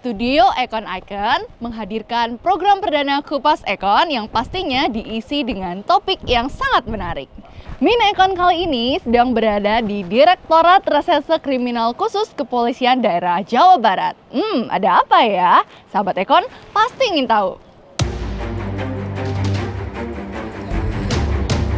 Studio Econ Icon menghadirkan program perdana Kupas Econ yang pastinya diisi dengan topik yang sangat menarik. Min Econ kali ini sedang berada di Direktorat Reserse Kriminal Khusus Kepolisian Daerah Jawa Barat. Ada apa ya? Sahabat Econ pasti ingin tahu.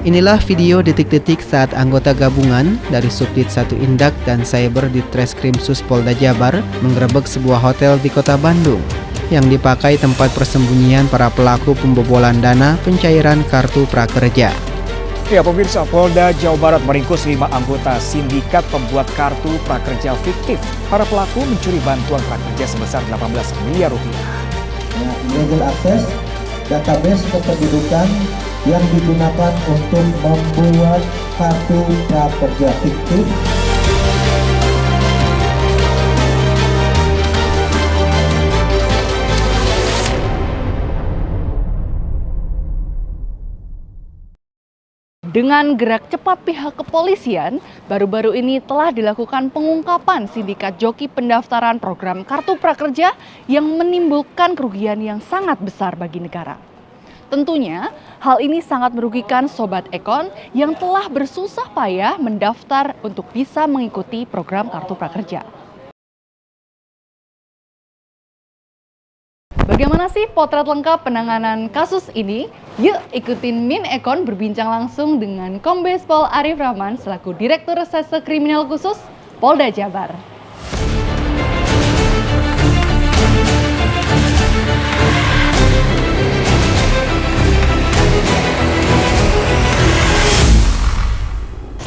Inilah video detik-detik saat anggota gabungan dari Subdit 1 Indak dan Cyber di Treskrimsus Polda Jabar menggerebek sebuah hotel di Kota Bandung yang dipakai tempat persembunyian para pelaku pembobolan dana pencairan kartu prakerja. Ya, pemirsa, Polda Jawa Barat meringkus 5 anggota sindikat pembuat kartu prakerja fiktif. Para pelaku mencuri bantuan prakerja sebesar 18 miliar rupiah. Illegal access database kependudukan yang digunakan untuk membuat kartu prakerja fiktif. Dengan gerak cepat pihak kepolisian, baru-baru ini telah dilakukan pengungkapan sindikat joki pendaftaran program kartu prakerja yang menimbulkan kerugian yang sangat besar bagi negara. Tentunya, hal ini sangat merugikan Sobat Econ yang telah bersusah payah mendaftar untuk bisa mengikuti program kartu prakerja. Bagaimana sih potret lengkap penanganan kasus ini? Yuk ikutin Min Econ berbincang langsung dengan Kombes Pol Arif Rahman selaku Direktur Reserse Kriminal Khusus Polda Jabar.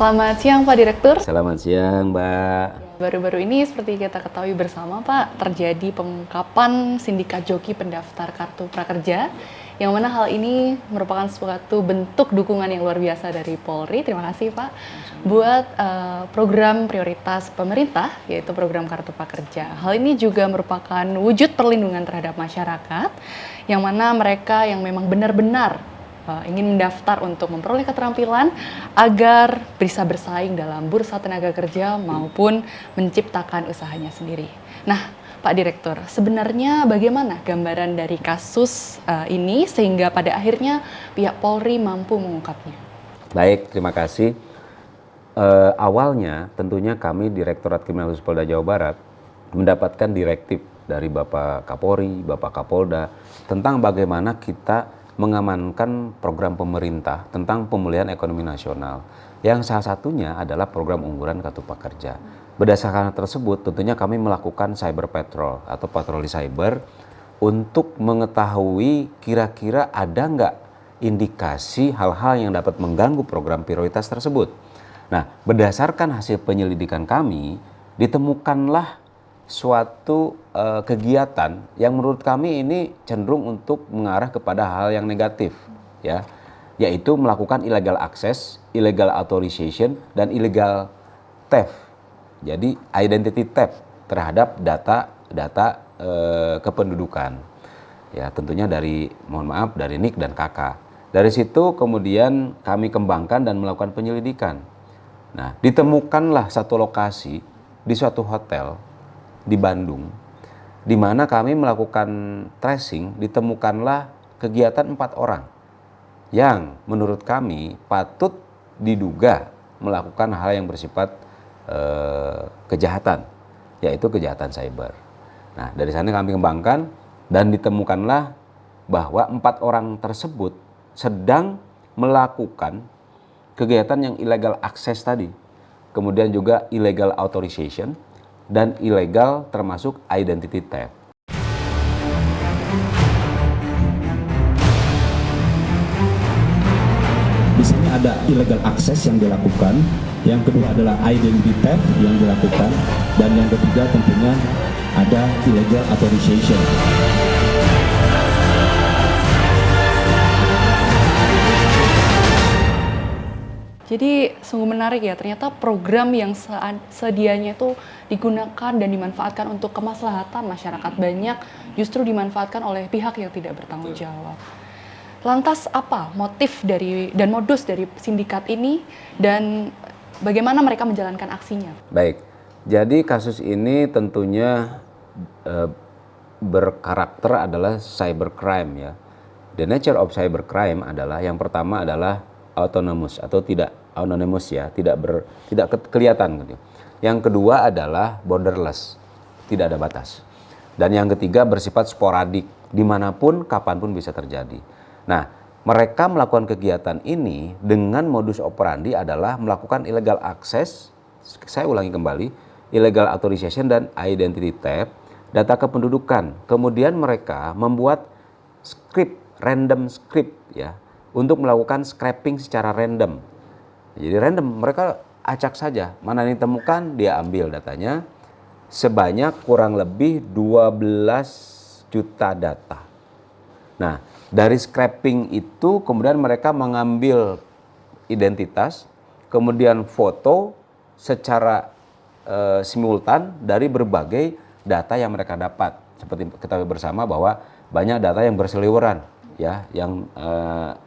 Selamat siang Pak Direktur. Selamat siang Mbak. Baru-baru ini seperti kita ketahui bersama Pak, terjadi pengungkapan sindikat joki pendaftar kartu prakerja, yang mana hal ini merupakan suatu bentuk dukungan yang luar biasa dari Polri. Terima kasih Pak buat program prioritas pemerintah, yaitu program kartu prakerja. Hal ini juga merupakan wujud perlindungan terhadap masyarakat, yang mana mereka yang memang benar-benar ingin mendaftar untuk memperoleh keterampilan agar bisa bersaing dalam bursa tenaga kerja maupun menciptakan usahanya sendiri. Nah, Pak Direktur, sebenarnya bagaimana gambaran dari kasus ini sehingga pada akhirnya pihak Polri mampu mengungkapnya? Baik, terima kasih. Awalnya tentunya kami Direktorat Kriminal Khusus Polda Jawa Barat mendapatkan direktif dari Bapak Kapolri, Bapak Kapolda tentang bagaimana kita mengamankan program pemerintah tentang pemulihan ekonomi nasional, yang salah satunya adalah program unggulan kartu prakerja. Berdasarkan hal tersebut, tentunya kami melakukan cyber patrol atau patroli cyber untuk mengetahui kira-kira ada nggak indikasi hal-hal yang dapat mengganggu program prioritas tersebut. Nah, berdasarkan hasil penyelidikan kami, ditemukanlah suatu kegiatan yang menurut kami ini cenderung untuk mengarah kepada hal yang negatif, ya, yaitu melakukan illegal access, illegal authorization, dan illegal theft. Jadi identity theft terhadap data kependudukan, ya tentunya dari dari NIK dan KK. Dari situ kemudian kami kembangkan dan melakukan penyelidikan. Nah, ditemukanlah satu lokasi di suatu hotel di Bandung, di mana kami melakukan tracing, ditemukanlah kegiatan 4 orang yang menurut kami patut diduga melakukan hal yang bersifat kejahatan, yaitu kejahatan cyber. Nah, dari sana kami kembangkan dan ditemukanlah bahwa 4 orang tersebut sedang melakukan kegiatan yang illegal access tadi, kemudian juga illegal authorization, dan ilegal termasuk identity theft. Di sini ada illegal access yang dilakukan, yang kedua adalah identity theft yang dilakukan, dan yang ketiga tentunya ada illegal authorization. Jadi sungguh menarik ya, ternyata program yang sedianya itu digunakan dan dimanfaatkan untuk kemaslahatan masyarakat banyak justru dimanfaatkan oleh pihak yang tidak bertanggung jawab. Lantas apa motif dari dan modus dari sindikat ini dan bagaimana mereka menjalankan aksinya? Baik, jadi kasus ini tentunya berkarakter adalah cybercrime ya. The nature of cybercrime adalah yang pertama adalah autonomous atau tidak anonymous ya, tidak kelihatan gitu. Yang kedua adalah borderless, tidak ada batas. Dan yang ketiga bersifat sporadik, dimanapun, kapanpun bisa terjadi. Nah, mereka melakukan kegiatan ini dengan modus operandi adalah melakukan illegal access, saya ulangi kembali, illegal authorization dan identity theft, data kependudukan. Kemudian mereka membuat random script ya, untuk melakukan scraping secara random. Jadi random, mereka acak saja, mana yang ditemukan dia ambil datanya, sebanyak kurang lebih 12 juta data. Nah, dari scraping itu kemudian mereka mengambil identitas, kemudian foto secara simultan dari berbagai data yang mereka dapat. Seperti ketahui bersama bahwa banyak data yang berseliweran ya, yang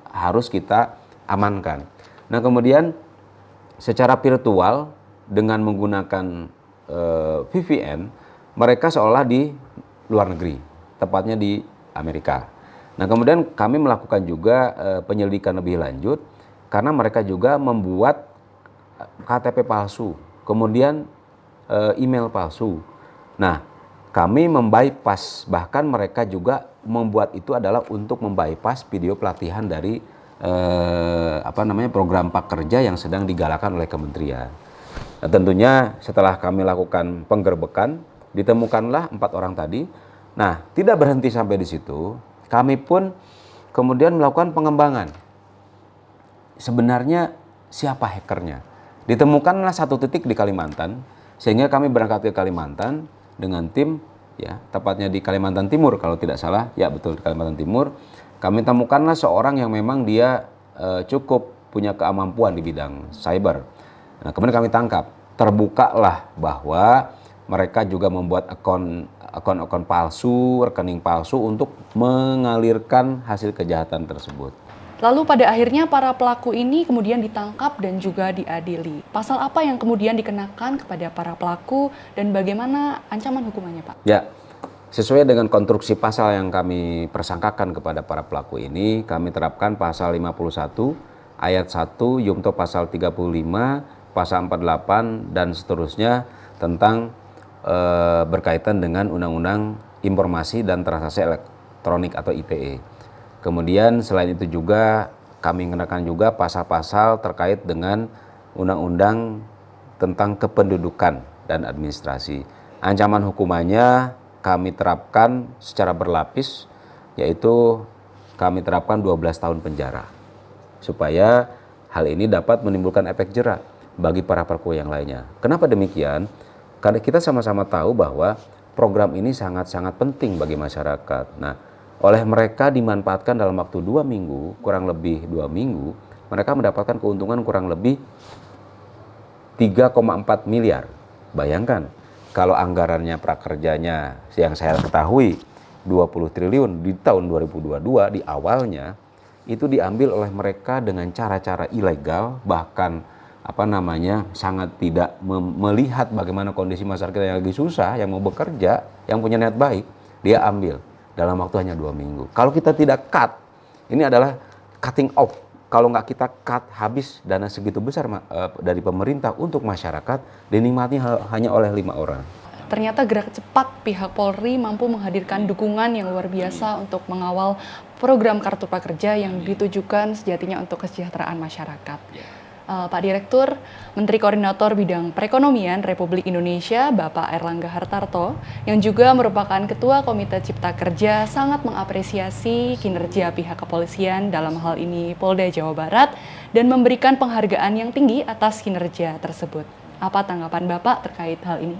harus kita amankan. Nah, kemudian secara virtual dengan menggunakan VPN, mereka seolah di luar negeri, tepatnya di Amerika. Nah, kemudian kami melakukan juga penyelidikan lebih lanjut karena mereka juga membuat KTP palsu, kemudian email palsu. Nah, kami membypass, bahkan mereka juga membuat itu adalah untuk membypass video pelatihan dari program prakerja yang sedang digalakan oleh kementerian. Nah, tentunya setelah kami lakukan penggerbekan, ditemukanlah 4 orang tadi. Nah, tidak berhenti sampai di situ, kami pun kemudian melakukan pengembangan. Sebenarnya siapa hackernya? Ditemukanlah satu titik di Kalimantan, sehingga kami berangkat ke Kalimantan dengan tim, ya, tepatnya di Kalimantan Timur kalau tidak salah, ya betul di Kalimantan Timur. Kami temukanlah seorang yang memang dia cukup punya kemampuan di bidang cyber. Nah, kemudian kami tangkap, terbukalah bahwa mereka juga membuat akun palsu, rekening palsu untuk mengalirkan hasil kejahatan tersebut. Lalu pada akhirnya para pelaku ini kemudian ditangkap dan juga diadili. Pasal apa yang kemudian dikenakan kepada para pelaku dan bagaimana ancaman hukumannya, Pak? Ya, sesuai dengan konstruksi pasal yang kami persangkakan kepada para pelaku ini, kami terapkan pasal 51 ayat 1 Yungto pasal 35, pasal 48 dan seterusnya tentang berkaitan dengan Undang-Undang Informasi dan Transaksi Elektronik atau ITE. Kemudian selain itu juga kami kenakan juga pasal-pasal terkait dengan Undang-Undang tentang Kependudukan dan Administrasi. Ancaman hukumannya kami terapkan secara berlapis, yaitu kami terapkan 12 tahun penjara. Supaya hal ini dapat menimbulkan efek jera bagi para pelaku yang lainnya. Kenapa demikian? Karena kita sama-sama tahu bahwa program ini sangat-sangat penting bagi masyarakat. Nah, oleh mereka dimanfaatkan dalam waktu 2 minggu, kurang lebih 2 minggu, mereka mendapatkan keuntungan kurang lebih 3,4 miliar. Bayangkan, kalau anggarannya prakerjanya yang saya ketahui 20 triliun di tahun 2022 di awalnya, itu diambil oleh mereka dengan cara-cara ilegal, bahkan sangat tidak melihat bagaimana kondisi masyarakat yang lagi susah, yang mau bekerja, yang punya niat baik, dia ambil dalam waktu hanya 2 minggu. Kalau kita tidak cut, ini adalah cutting off. Kalau nggak kita cut, habis dana segitu besar dari pemerintah untuk masyarakat, dinikmati hanya oleh 5 orang. Ternyata gerak cepat pihak Polri mampu menghadirkan dukungan yang luar biasa untuk mengawal program Kartu Prakerja yang ditujukan sejatinya untuk kesejahteraan masyarakat. Pak Direktur, Menteri Koordinator Bidang Perekonomian Republik Indonesia, Bapak Erlangga Hartarto, yang juga merupakan Ketua Komite Cipta Kerja, sangat mengapresiasi kinerja pihak kepolisian dalam hal ini Polda Jawa Barat dan memberikan penghargaan yang tinggi atas kinerja tersebut. Apa tanggapan Bapak terkait hal ini?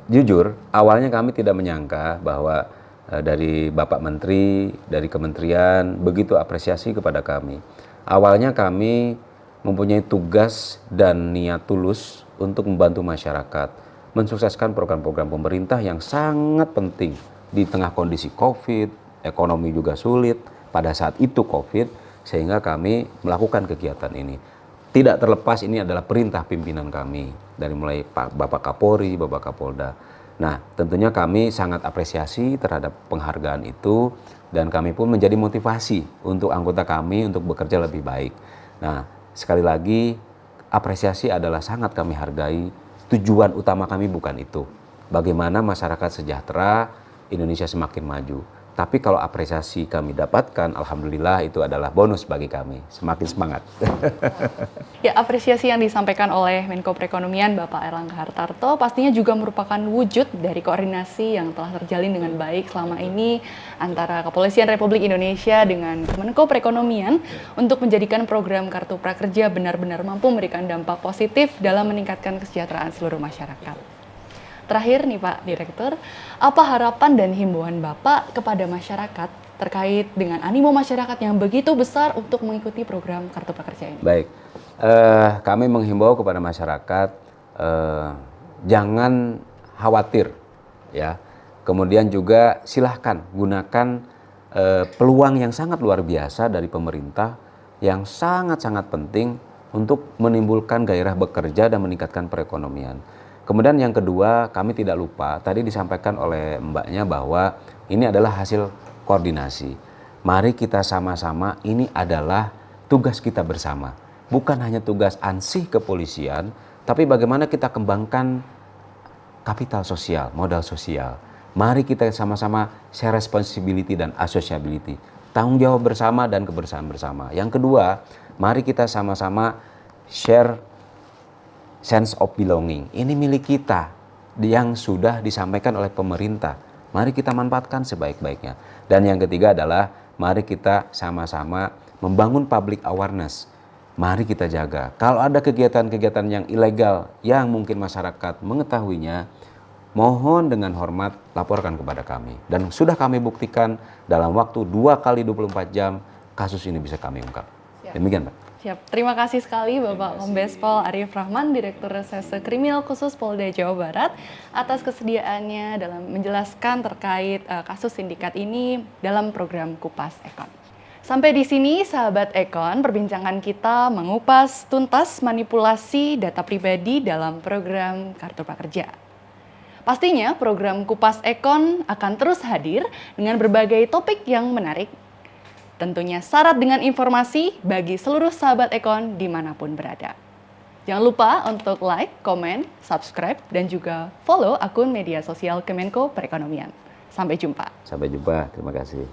Jujur, awalnya kami tidak menyangka bahwa dari Bapak Menteri, dari Kementerian, begitu apresiasi kepada kami. Awalnya kami mempunyai tugas dan niat tulus untuk membantu masyarakat, mensukseskan program-program pemerintah yang sangat penting di tengah kondisi COVID, ekonomi juga sulit pada saat itu COVID, sehingga kami melakukan kegiatan ini. tidak terlepas ini adalah perintah pimpinan kami dari mulai Bapak Kapolri, Bapak Kapolda. Nah, tentunya kami sangat apresiasi terhadap penghargaan itu dan kami pun menjadi motivasi untuk anggota kami untuk bekerja lebih baik. Nah, sekali lagi apresiasi adalah sangat kami hargai. Tujuan utama kami bukan itu. Bagaimana masyarakat sejahtera, Indonesia semakin maju. Tapi kalau apresiasi kami dapatkan, alhamdulillah itu adalah bonus bagi kami. Semakin semangat. Ya, apresiasi yang disampaikan oleh Menko Perekonomian Bapak Erlangga Hartarto pastinya juga merupakan wujud dari koordinasi yang telah terjalin dengan baik selama ini antara Kepolisian Republik Indonesia dengan Menko Perekonomian untuk menjadikan program Kartu Prakerja benar-benar mampu memberikan dampak positif dalam meningkatkan kesejahteraan seluruh masyarakat. Terakhir nih Pak Direktur, apa harapan dan himbauan Bapak kepada masyarakat terkait dengan animo masyarakat yang begitu besar untuk mengikuti program Kartu Prakerja ini? Baik, kami menghimbau kepada masyarakat jangan khawatir, ya. Kemudian juga silahkan gunakan peluang yang sangat luar biasa dari pemerintah yang sangat-sangat penting untuk menimbulkan gairah bekerja dan meningkatkan perekonomian. Kemudian yang kedua, kami tidak lupa, tadi disampaikan oleh mbaknya bahwa ini adalah hasil koordinasi. Mari kita sama-sama, ini adalah tugas kita bersama. Bukan hanya tugas ansih kepolisian, tapi bagaimana kita kembangkan kapital sosial, modal sosial. Mari kita sama-sama share responsibility dan associability. Tanggung jawab bersama dan kebersamaan bersama. Yang kedua, mari kita sama-sama share sense of belonging. Ini milik kita yang sudah disampaikan oleh pemerintah. Mari kita manfaatkan sebaik-baiknya. Dan yang ketiga adalah mari kita sama-sama membangun public awareness. Mari kita jaga. Kalau ada kegiatan-kegiatan yang ilegal yang mungkin masyarakat mengetahuinya, mohon dengan hormat laporkan kepada kami. Dan sudah kami buktikan dalam waktu 2 kali 24 jam kasus ini bisa kami ungkap. Demikian, Pak. Siap. Terima kasih sekali Bapak Kombes Pol Arief Rahman, Direktur Reserse Kriminal Khusus Polda Jawa Barat, atas kesediaannya dalam menjelaskan terkait kasus sindikat ini dalam program Kupas Ekon. Sampai di sini, sahabat Ekon, perbincangan kita mengupas tuntas manipulasi data pribadi dalam program Kartu Prakerja. Pastinya program Kupas Ekon akan terus hadir dengan berbagai topik yang menarik. Tentunya syarat dengan informasi bagi seluruh sahabat Ekon dimanapun berada. Jangan lupa untuk like, komen, subscribe, dan juga follow akun media sosial Kemenko Perekonomian. Sampai jumpa. Sampai jumpa, terima kasih.